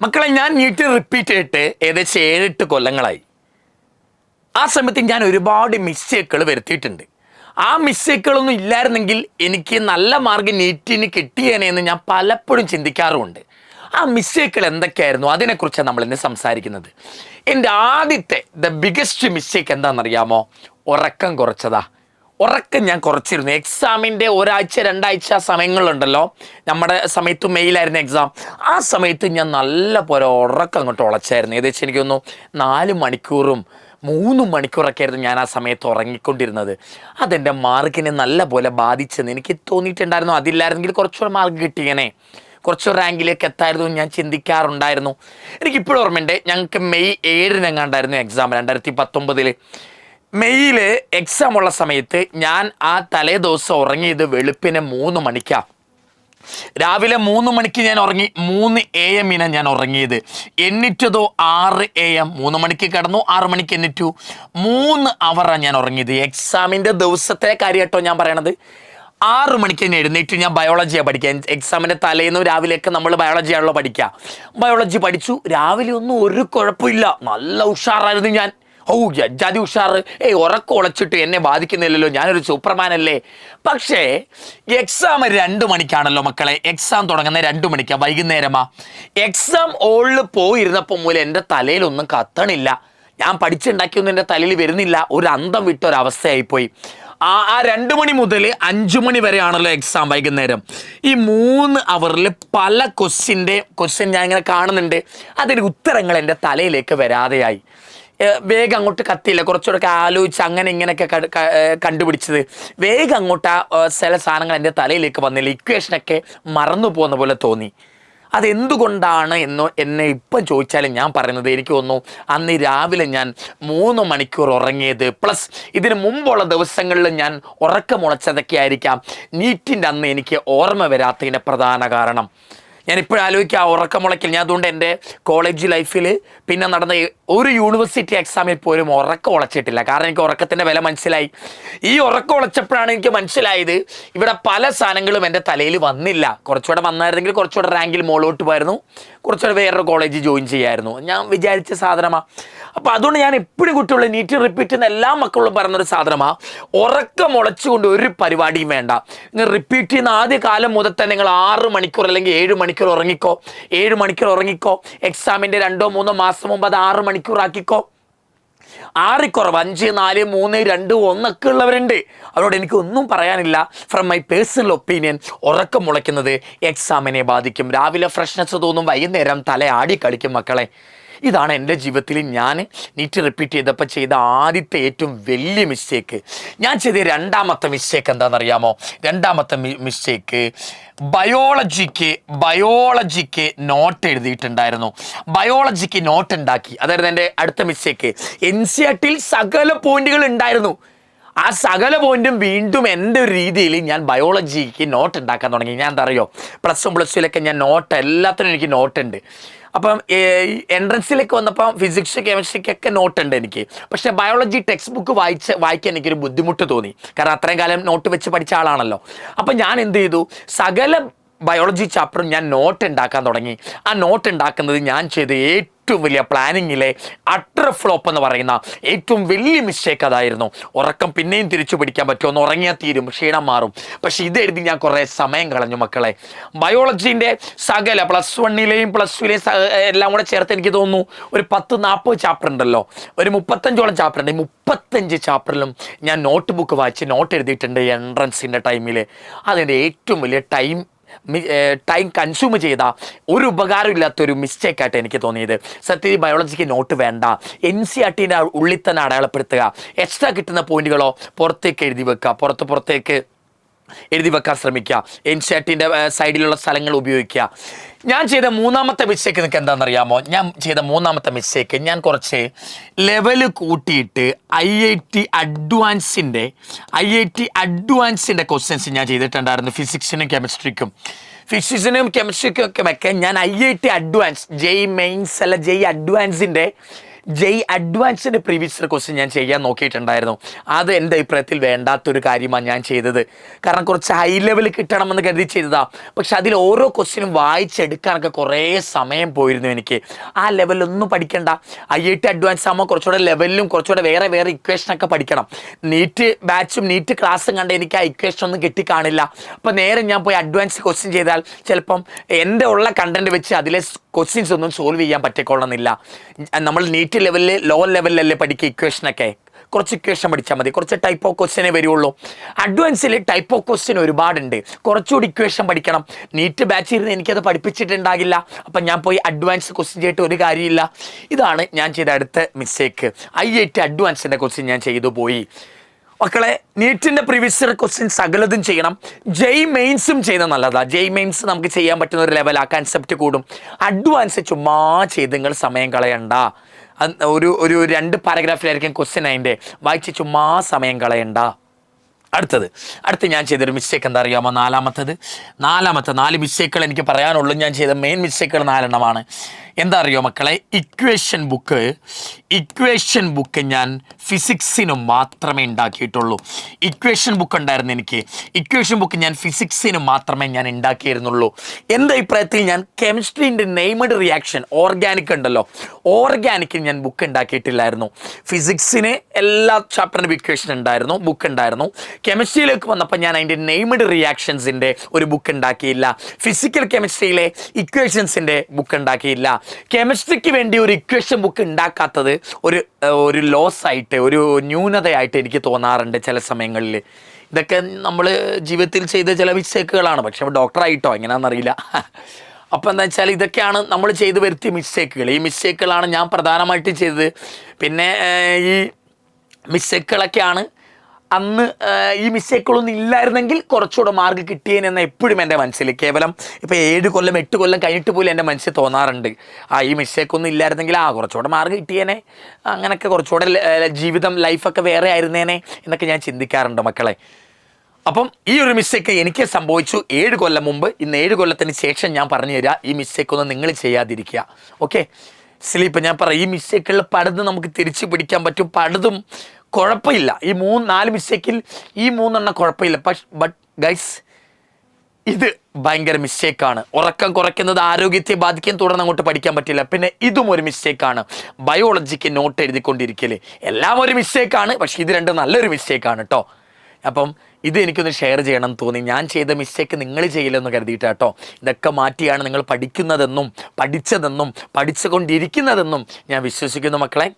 മക്കളെ, ഞാൻ NEET repeat ചെയ്തിട്ട് ഏകദേശം 7-8 കൊല്ലങ്ങളായി. ആ സമയത്ത് ഞാൻ ഒരുപാട് മിസ്റ്റേക്കുകൾ വരുത്തിയിട്ടുണ്ട്. ആ മിസ്റ്റേക്കുകളൊന്നും ഇല്ലായിരുന്നെങ്കിൽ എനിക്ക് നല്ല മാർക്ക് നീറ്റിന് കിട്ടിയേനെന്ന് ഞാൻ പലപ്പോഴും ചിന്തിക്കാറുമുണ്ട്. ആ മിസ്റ്റേക്കുകൾ എന്തൊക്കെയായിരുന്നു, അതിനെക്കുറിച്ചാണ് നമ്മൾ ഇന്ന് സംസാരിക്കുന്നത്. എൻ്റെ ആദ്യത്തെ ബിഗസ്റ്റ് മിസ്റ്റേക്ക് എന്താണെന്നറിയാമോ? ഉറക്കം കുറച്ചതാ. ഉറക്കം ഞാൻ കുറച്ചിരുന്നു. എക്സാമിൻ്റെ 1-2 ആഴ്ച സമയങ്ങളുണ്ടല്ലോ, നമ്മുടെ സമയത്ത് മെയിലായിരുന്നു എക്സാം. ആ സമയത്ത് ഞാൻ നല്ല പോലെ ഉറക്കം അങ്ങോട്ട് ഉളച്ചായിരുന്നു. ഏകദേശം എനിക്ക് തോന്നുന്നു 4 മണിക്കൂറും 3 മണിക്കൂറൊക്കെ ആയിരുന്നു ഞാൻ ആ സമയത്ത് ഉറങ്ങിക്കൊണ്ടിരുന്നത്. അതെൻ്റെ മാർക്കിനെ നല്ല പോലെ ബാധിച്ചെന്ന് എനിക്ക് തോന്നിയിട്ടുണ്ടായിരുന്നു. അതില്ലായിരുന്നെങ്കിൽ കുറച്ചുകൂടെ മാർക്ക് കിട്ടിയനെ, കുറച്ച് റാങ്കിലേക്ക് എത്തായിരുന്നു ഞാൻ ചിന്തിക്കാറുണ്ടായിരുന്നു. എനിക്കിപ്പോഴും ഓർമ്മയുണ്ട്, ഞങ്ങൾക്ക് മെയ് 7-നെങ്ങാണ്ടായിരുന്നു എക്സാം 2019. മെയ്യിൽ എക്സാം ഉള്ള സമയത്ത് ഞാൻ ആ തലേ ദിവസം ഉറങ്ങിയത് വെളുപ്പിനെ 3 മണിക്കാണ്. രാവിലെ 3 മണിക്ക് ഞാൻ ഉറങ്ങി. 3 AM ഞാൻ ഉറങ്ങിയത്. എണ്ണിറ്റതോ 6 AM. 3 മണിക്ക് കിടന്നു, 6 മണിക്ക് എണ്ണിറ്റു. 3 അവറാണ് ഞാൻ ഉറങ്ങിയത്. എക്സാമിൻ്റെ ദിവസത്തെ കാര്യം കേട്ടോ ഞാൻ പറയണത്. 6 മണിക്ക് തന്നെ എഴുന്നേറ്റ് ഞാൻ ബയോളജിയാണ് പഠിക്കുക. എക്സാമിൻ്റെ തലേന്നും രാവിലെയൊക്കെ നമ്മൾ ബയോളജിയാണല്ലോ പഠിക്കുക. ബയോളജി പഠിച്ചു. രാവിലെ ഒന്നും ഒരു കുഴപ്പമില്ല, നല്ല ഉഷാറായിരുന്നു ഞാൻ. ജാതി ഉഷാറ്. ഉറക്കം ഉളച്ചിട്ട് എന്നെ ബാധിക്കുന്നില്ലല്ലോ, ഞാനൊരു സൂപ്പർമാനല്ലേ. പക്ഷേ എക്സാം 2 മണിക്കാണല്ലോ മക്കളെ. എക്സാം തുടങ്ങുന്നത് 2 മണിക്കാണ്, വൈകുന്നേരമാ. എക്സാം ഹോളിൽ പോയിരുന്നപ്പോൾ മൂലം എൻ്റെ തലയിലൊന്നും കത്തണില്ല. ഞാൻ പഠിച്ചുണ്ടാക്കിയൊന്നും എൻ്റെ തലയിൽ വരുന്നില്ല. ഒരു അന്തം വിട്ടൊരവസ്ഥയായിപ്പോയി. ആ 2 മണി മുതൽ 5 മണി വരെയാണല്ലോ എക്സാം വൈകുന്നേരം. ഈ 3 അവറിൽ പല ക്വസ്റ്റ്യൻ ഞാൻ ഇങ്ങനെ കാണുന്നുണ്ട്. അതിൻ്റെ ഉത്തരങ്ങൾ എൻ്റെ തലയിലേക്ക് വരാതെയായി. വേഗം അങ്ങോട്ട് കത്തിയില്ല, കുറച്ചുകൂടെ ആലോചിച്ച് അങ്ങനെ ഇങ്ങനെയൊക്കെ കണ്ടുപിടിച്ചത്. വേഗം അങ്ങോട്ട് ചില സാധനങ്ങൾ എൻ്റെ തലയിലേക്ക് വന്നില്ല. ഇക്വേഷനൊക്കെ മറന്നു പോകുന്ന പോലെ തോന്നി. അതെന്തുകൊണ്ടാണ് എന്നെ ഇപ്പം ചോദിച്ചാലും ഞാൻ പറയുന്നത്, എനിക്ക് തോന്നുന്നു അന്ന് രാവിലെ ഞാൻ 3 മണിക്കൂർ ഉറങ്ങിയത് പ്ലസ് ഇതിന് മുമ്പുള്ള ദിവസങ്ങളിൽ ഞാൻ ഉറക്കമുളച്ചതൊക്കെ ആയിരിക്കാം നീറ്റിൻ്റെ അന്ന് എനിക്ക് ഓർമ്മ വരാത്തതിൻ്റെ പ്രധാന കാരണം. ഞാനിപ്പോഴും ആലോചിക്കുക, ആ ഉറക്കമുളയ്ക്കൽ. ഞാൻ അതുകൊണ്ട് എൻ്റെ കോളേജ് ലൈഫിൽ പിന്നെ നടന്ന ഒരു യൂണിവേഴ്സിറ്റി എക്സാമിൽ പോലും ഉറക്കം ഉളച്ചിട്ടില്ല. കാരണം എനിക്ക് ഉറക്കത്തിൻ്റെ വില മനസ്സിലായി. ഈ ഉറക്കം ഉളച്ചപ്പോഴാണ് എനിക്ക് മനസ്സിലായത്, ഇവിടെ പല സാധനങ്ങളും എൻ്റെ തലയിൽ വന്നില്ല. കുറച്ചുകൂടെ വന്നായിരുന്നെങ്കിൽ കുറച്ചുകൂടെ റാങ്കിൽ മുകളിലോട്ട് പോയിരുന്നു, കുറച്ചുകൂടെ വേറൊരു കോളേജ് ജോയിൻ ചെയ്യായിരുന്നു. ഞാൻ വിചാരിച്ച സാധനമാണ്. അപ്പോൾ അതുകൊണ്ട് ഞാൻ എപ്പോഴും കുട്ടികൾ നീറ്റ് റിപ്പീറ്റ് ചെയ്യുന്ന എല്ലാ മക്കളും പറയുന്നൊരു സാധനമാണ്, ഉറക്കം ഉളച്ചുകൊണ്ട് ഒരു പരിപാടിയും വേണ്ട. നിങ്ങൾ റിപ്പീറ്റ് ചെയ്യുന്ന ആദ്യ കാലം മുതൽ തന്നെ നിങ്ങൾ 6 മണിക്കൂർ അല്ലെങ്കിൽ 7 മണിക്കൂർ ഉറങ്ങിക്കോ. 7 മണിക്കൂർ ഉറങ്ങിക്കോ. എക്സാമിൻ്റെ 2-3 മാസം മുമ്പ് അത് 6 മണിക്കൂർ ആക്കിക്കോ. 6 കുറവ് 5, 4, 3, 2, 1 ഒക്കെ ഉള്ളവരുണ്ട്. അവരോട് എനിക്കൊന്നും പറയാനില്ല. ഫ്രം മൈ പേഴ്സണൽ ഒപ്പീനിയൻ, ഉറക്കം മുളയ്ക്കുന്നത് എക്സാമിനെ ബാധിക്കും. രാവിലെ ഫ്രഷ്നെസ് തോന്നും, വൈകുന്നേരം തല ആടി കളിക്കും മക്കളെ. ഇതാണ് എൻ്റെ ജീവിതത്തിൽ ഞാൻ നീറ്റ് റിപ്പീറ്റ് ചെയ്തപ്പോൾ ചെയ്ത ആദ്യത്തെ ഏറ്റവും വലിയ മിസ്റ്റേക്ക്. ഞാൻ ചെയ്ത രണ്ടാമത്തെ മിസ്റ്റേക്ക് എന്താണെന്നറിയാമോ? രണ്ടാമത്തെ മിസ്റ്റേക്ക് ബയോളജിക്ക് നോട്ട് എഴുതിയിട്ടുണ്ടായിരുന്നു. ബയോളജിക്ക് നോട്ട് ഉണ്ടാക്കി. അതായിരുന്നു എൻ്റെ അടുത്ത മിസ്റ്റേക്ക്. NCERT-ൽ സകല പോയിന്റുകൾ ഉണ്ടായിരുന്നു. ആ സകല പോയിന്റും വീണ്ടും എൻ്റെ ഒരു രീതിയിൽ ഞാൻ ബയോളജിക്ക് നോട്ട് ഉണ്ടാക്കാൻ തുടങ്ങി. ഞാൻ എന്താ അറിയോ, +1 +2 ഞാൻ നോട്ട് എല്ലാത്തിനും എനിക്ക് നോട്ടുണ്ട്. അപ്പം എൻട്രൻസിലേക്ക് വന്നപ്പം ഫിസിക്സ് കെമിസ്ട്രിക്കൊക്കെ നോട്ടുണ്ട് എനിക്ക്. പക്ഷേ ബയോളജി ടെക്സ്റ്റ് ബുക്ക് വായിക്കാൻ എനിക്കൊരു ബുദ്ധിമുട്ട് തോന്നി. കാരണം അത്രയും കാലം നോട്ട് വെച്ച് പഠിച്ച ആളാണല്ലോ. അപ്പം ഞാൻ എന്ത് ചെയ്തു, സകല ബയോളജി ചാപ്റ്ററും ഞാൻ നോട്ട് ഉണ്ടാക്കാൻ തുടങ്ങി. ആ നോട്ട് ഉണ്ടാക്കുന്നത് ഞാൻ ചെയ്ത ഏറ്റവും വലിയ പ്ലാനിങ്ങിലെ അട്ടർ ഫ്ലോപ്പ് എന്ന് പറയുന്ന ഏറ്റവും വലിയ മിസ്റ്റേക്ക് അതായിരുന്നു. ഉറക്കം പിന്നെയും തിരിച്ചു പിടിക്കാൻ പറ്റുമോ, ഒന്ന് ഉറങ്ങിയാൽ തീരും, ക്ഷീണം മാറും. പക്ഷെ ഇതെഴുതി ഞാൻ കുറേ സമയം കളഞ്ഞു മക്കളെ. ബയോളജീൻ്റെ സകല +1-ലെയും +2-ലെയും എല്ലാം കൂടെ ചേർത്ത് എനിക്ക് തോന്നുന്നു ഒരു 10-40 ചാപ്റ്റർ ഉണ്ടല്ലോ, ഒരു 35ഓളം ചാപ്റ്റർ ഉണ്ട്. 35 ചാപ്റ്ററിലും ഞാൻ നോട്ട് ബുക്ക് വായിച്ച് നോട്ട് എഴുതിയിട്ടുണ്ട് എൻട്രൻസിൻ്റെ ടൈമിൽ. അതിൻ്റെ ഏറ്റവും വലിയ ടൈം കൺസ്യൂം ചെയ്ത ഒരു ഉപകാരമില്ലാത്തൊരു മിസ്റ്റേക്കായിട്ട് എനിക്ക് തോന്നിയത്. സത്യത്തിൽ ബയോളജിക്ക് നോട്ട് വേണ്ട. NCERT-ൻ്റെ ഉള്ളിൽ തന്നെ അടയാളപ്പെടുത്തുക. എക്സ്ട്രാ കിട്ടുന്ന പോയിന്റുകളോ പുറത്തേക്ക് എഴുതി വെക്കുക, പുറത്തേക്ക് എഴുതി വെക്കാൻ ശ്രമിക്കുക. NCERT-ൻ്റെ സൈഡിലുള്ള സ്ഥലങ്ങൾ ഉപയോഗിക്കുക. ഞാൻ ചെയ്ത മൂന്നാമത്തെ മിസ്റ്റേക്ക് നിങ്ങൾക്ക് എന്താണെന്നറിയാമോ? ഞാൻ ചെയ്ത മൂന്നാമത്തെ മിസ്റ്റേക്ക്, ഞാൻ കുറച്ച് ലെവൽ കൂട്ടിയിട്ട് IIT അഡ്വാൻസിൻ്റെ ക്വസ്റ്റ്യൻസ് ഞാൻ ചെയ്തിട്ടുണ്ടായിരുന്നു. ഫിസിക്സിനും കെമിസ്ട്രിക്കും ഒക്കെ ഞാൻ IIT അഡ്വാൻസ് JEE മെയിൻസ് അല്ല JEE അഡ്വാൻസിൻ്റെ അഡ്വാൻസിൻ്റെ പ്രീവിയസ് ക്വസ്റ്റ്യൻ ഞാൻ ചെയ്യാൻ നോക്കിയിട്ടുണ്ടായിരുന്നു. അത് എൻ്റെ അഭിപ്രായത്തിൽ വേണ്ടാത്തൊരു കാര്യമാണ് ഞാൻ ചെയ്തത്. കാരണം കുറച്ച് ഹൈ ലെവൽ കിട്ടണമെന്ന് കരുതി ചെയ്തതാ. പക്ഷെ അതിൽ ഓരോ ക്വസ്റ്റ്യനും വായിച്ചെടുക്കാനൊക്കെ കുറേ സമയം പോയിരുന്നു എനിക്ക്. ആ ലെവലൊന്നും പഠിക്കണ്ട. IIT അഡ്വാൻസ് ആകുമ്പോൾ കുറച്ചുകൂടെ ലെവലിലും കുറച്ചുകൂടെ വേറെ ഇക്വേഷനൊക്കെ പഠിക്കണം. നീറ്റ് ബാച്ചും നീറ്റ് ക്ലാസ്സും കണ്ട് എനിക്ക് ആ ഇക്വേഷൻ ഒന്നും കിട്ടിക്കാണില്ല. അപ്പോൾ നേരെ ഞാൻ പോയി അഡ്വാൻസ് ക്വസ്റ്റ്യൻ ചെയ്താൽ ചിലപ്പം എൻ്റെ ഉള്ള കണ്ടന്റ് വെച്ച് അതിലെ ക്വസ്റ്റ്യൻസ് ഒന്നും സോൾവ് ചെയ്യാൻ പറ്റിക്കൊള്ളുന്നില്ല. നമ്മൾ നീറ്റ് ലെവലിൽ ലോ ലെവലിലല്ലേ പഠിക്കുക ഇക്വേഷനൊക്കെ. കുറച്ച് ഇക്വേഷൻ പഠിച്ചാൽ മതി. കുറച്ച് ടൈപ്പ് ഓഫ് ക്വസ്റ്റ്യനേ വരുള്ളൂ. അഡ്വാൻസിൽ ടൈപ്പ് ഓഫ് ക്വസ്റ്റ്യൻ ഒരുപാടുണ്ട്. കുറച്ചുകൂടി ഇക്വേഷൻ പഠിക്കണം. നീറ്റ് ബാച്ച് ഇരുന്ന് എനിക്കത് പഠിപ്പിച്ചിട്ടുണ്ടാകില്ല. അപ്പം ഞാൻ പോയി അഡ്വാൻസ് ക്വസ്റ്റ്യൻ ചെയ്തിട്ട് ഒരു കാര്യമില്ല. ഇതാണ് ഞാൻ ചെയ്ത അടുത്ത മിസ്റ്റേക്ക്. IIT അഡ്വാൻസിൻ്റെ ക്വസ്റ്റ്യൻ ഞാൻ ചെയ്തു പോയി. മക്കളെ, നീറ്റിൻ്റെ പ്രീവിയസ് ഇയർ ക്വസ്റ്റ്യൻ സകലതും ചെയ്യണം. മെയിൻസും ചെയ്യുന്നത് നല്ലതാണ്. മെയിൻസ് നമുക്ക് ചെയ്യാൻ പറ്റുന്ന ഒരു ലെവൽ, ആ കൺസെപ്റ്റ് കൂടും. അഡ്വാൻസ് ചുമ്മാ ചെയ്ത് നിങ്ങൾ സമയം കളയണ്ട. ഒരു 2 പാരഗ്രാഫിലായിരിക്കും ക്വസ്റ്റ്യൻ. അതിൻ്റെ വായിച്ച് ചുമ്മാ സമയം കളയണ്ട. അടുത്ത് ഞാൻ ചെയ്തൊരു മിസ്റ്റേക്ക് എന്താ അറിയാമോ? നാലാമത്തെ 4 മിസ്റ്റേക്കുകൾ എനിക്ക് പറയാനുള്ളൂ. ഞാൻ ചെയ്ത മെയിൻ മിസ്റ്റേക്കുകൾ 4 എണ്ണമാണ്. എന്താ അറിയോ മക്കളെ? ഇക്വേഷൻ ബുക്ക് ഞാൻ ഫിസിക്സിന് മാത്രമേ ഉണ്ടാക്കിയിട്ടുള്ളൂ. ഇക്വേഷൻ ബുക്ക് ഉണ്ടായിരുന്നു എനിക്ക്. ഇക്വേഷൻ ബുക്ക് ഞാൻ ഫിസിക്സിന് മാത്രമേ ഞാൻ ഉണ്ടാക്കിയിരുന്നുള്ളൂ. എൻ്റെ അഭിപ്രായത്തിൽ ഞാൻ കെമിസ്ട്രീൻ്റെ നെയ്മഡ് റിയാക്ഷൻ ഓർഗാനിക് ഉണ്ടല്ലോ, ഓർഗാനിക്കിൽ ഞാൻ ബുക്ക് ഉണ്ടാക്കിയിട്ടില്ലായിരുന്നു. ഫിസിക്സിന് എല്ലാ ചാപ്റ്ററിനും ഇക്വേഷൻ ഉണ്ടായിരുന്നു, ബുക്ക് ഉണ്ടായിരുന്നു. കെമിസ്ട്രിയിലേക്ക് വന്നപ്പോൾ ഞാൻ അതിൻ്റെ നെയ്മഡ് റിയാക്ഷൻസിൻ്റെ ഒരു ബുക്ക് ഉണ്ടാക്കിയില്ല. ഫിസിക്കൽ കെമിസ്ട്രിയിലെ ഇക്വേഷൻസിൻ്റെ ബുക്ക് ഉണ്ടാക്കിയില്ല. കെമിസ്ട്രിക്ക് വേണ്ടി ഒരു ഇക്വേഷൻ ബുക്ക് ഉണ്ടാക്കാത്തത് ഒരു ലോസ് ആയിട്ട്, ഒരു ന്യൂനതയായിട്ട് എനിക്ക് തോന്നാറുണ്ട് ചില സമയങ്ങളിൽ. ഇതൊക്കെ നമ്മൾ ജീവിതത്തിൽ ചെയ്ത ചില മിസ്റ്റേക്കുകളാണ്. പക്ഷെ ഡോക്ടറായിട്ടോ എങ്ങനെയാണെന്നറിയില്ല. അപ്പോൾ എന്താ വെച്ചാൽ ഇതൊക്കെയാണ് നമ്മൾ ചെയ്ത് വരുത്തിയ മിസ്റ്റേക്കുകൾ. ഈ മിസ്റ്റേക്കുകളാണ് ഞാൻ പ്രധാനമായിട്ടും ചെയ്തത്. പിന്നെ ഈ മിസ്റ്റേക്കുകളൊക്കെയാണ് അന്ന് ഈ മിസ്റ്റേക്കുകളൊന്നും ഇല്ലായിരുന്നെങ്കിൽ കുറച്ചുകൂടെ മാർക്ക് കിട്ടിയേനെന്ന് എപ്പോഴും എൻ്റെ മനസ്സിൽ. കേവലം ഇപ്പോൾ 7 കൊല്ലം 8 കൊല്ലം കഴിഞ്ഞിട്ട് പോലും എൻ്റെ മനസ്സിൽ തോന്നാറുണ്ട്, ഈ മിസ്റ്റേക്കൊന്നും ഇല്ലായിരുന്നെങ്കിൽ കുറച്ചുകൂടെ മാർക്ക് കിട്ടിയേനെ, അങ്ങനെയൊക്കെ കുറച്ചുകൂടെ ജീവിതം ലൈഫൊക്കെ വേറെ ആയിരുന്നേനെ എന്നൊക്കെ ഞാൻ ചിന്തിക്കാറുണ്ട് മക്കളെ. അപ്പം ഈ ഒരു മിസ്റ്റേക്ക് എനിക്ക് സംഭവിച്ചു 7 കൊല്ലം മുമ്പ്. ഇന്ന് 7 കൊല്ലത്തിന് ശേഷം ഞാൻ പറഞ്ഞു തരാം, ഈ മിസ്റ്റേക്കൊന്നും നിങ്ങൾ ചെയ്യാതിരിക്കുക. ഓക്കെ, സ്ലീപ്പ് ഞാൻ പറയാം. ഈ മിസ്റ്റേക്കുകളിൽ പലതും നമുക്ക് തിരിച്ചു പിടിക്കാൻ പറ്റും, പലതും കുഴപ്പമില്ല. ഈ 4 മിസ്റ്റേക്കിൽ ഈ 3 എണ്ണം കുഴപ്പമില്ല. ബട്ട് ഗൈസ്, ഇത് ഭയങ്കര മിസ്റ്റേക്കാണ്. ഉറക്കം കുറയ്ക്കുന്നത് ആരോഗ്യത്തെ ബാധിക്കാൻ, തുടർന്ന് അങ്ങോട്ട് പഠിക്കാൻ പറ്റില്ല. പിന്നെ ഇതും ഒരു മിസ്റ്റേക്കാണ്, ബയോളജിക്ക് നോട്ട് എഴുതിക്കൊണ്ടിരിക്കൽ. എല്ലാം ഒരു മിസ്റ്റേക്കാണ്, പക്ഷേ ഇത് രണ്ടും നല്ലൊരു മിസ്റ്റേക്കാണ് കേട്ടോ. അപ്പം ഇത് എനിക്കൊന്ന് ഷെയർ ചെയ്യണം എന്ന് തോന്നി. ഞാൻ ചെയ്ത മിസ്റ്റേക്ക് നിങ്ങൾ ചെയ്യില്ലെന്ന് കരുതിയിട്ട് കേട്ടോ. ഇതൊക്കെ മാറ്റിയാണ് നിങ്ങൾ പഠിക്കുന്നതെന്നും പഠിച്ചതെന്നും പഠിച്ചുകൊണ്ടിരിക്കുന്നതെന്നും ഞാൻ വിശ്വസിക്കുന്നു മക്കളെ.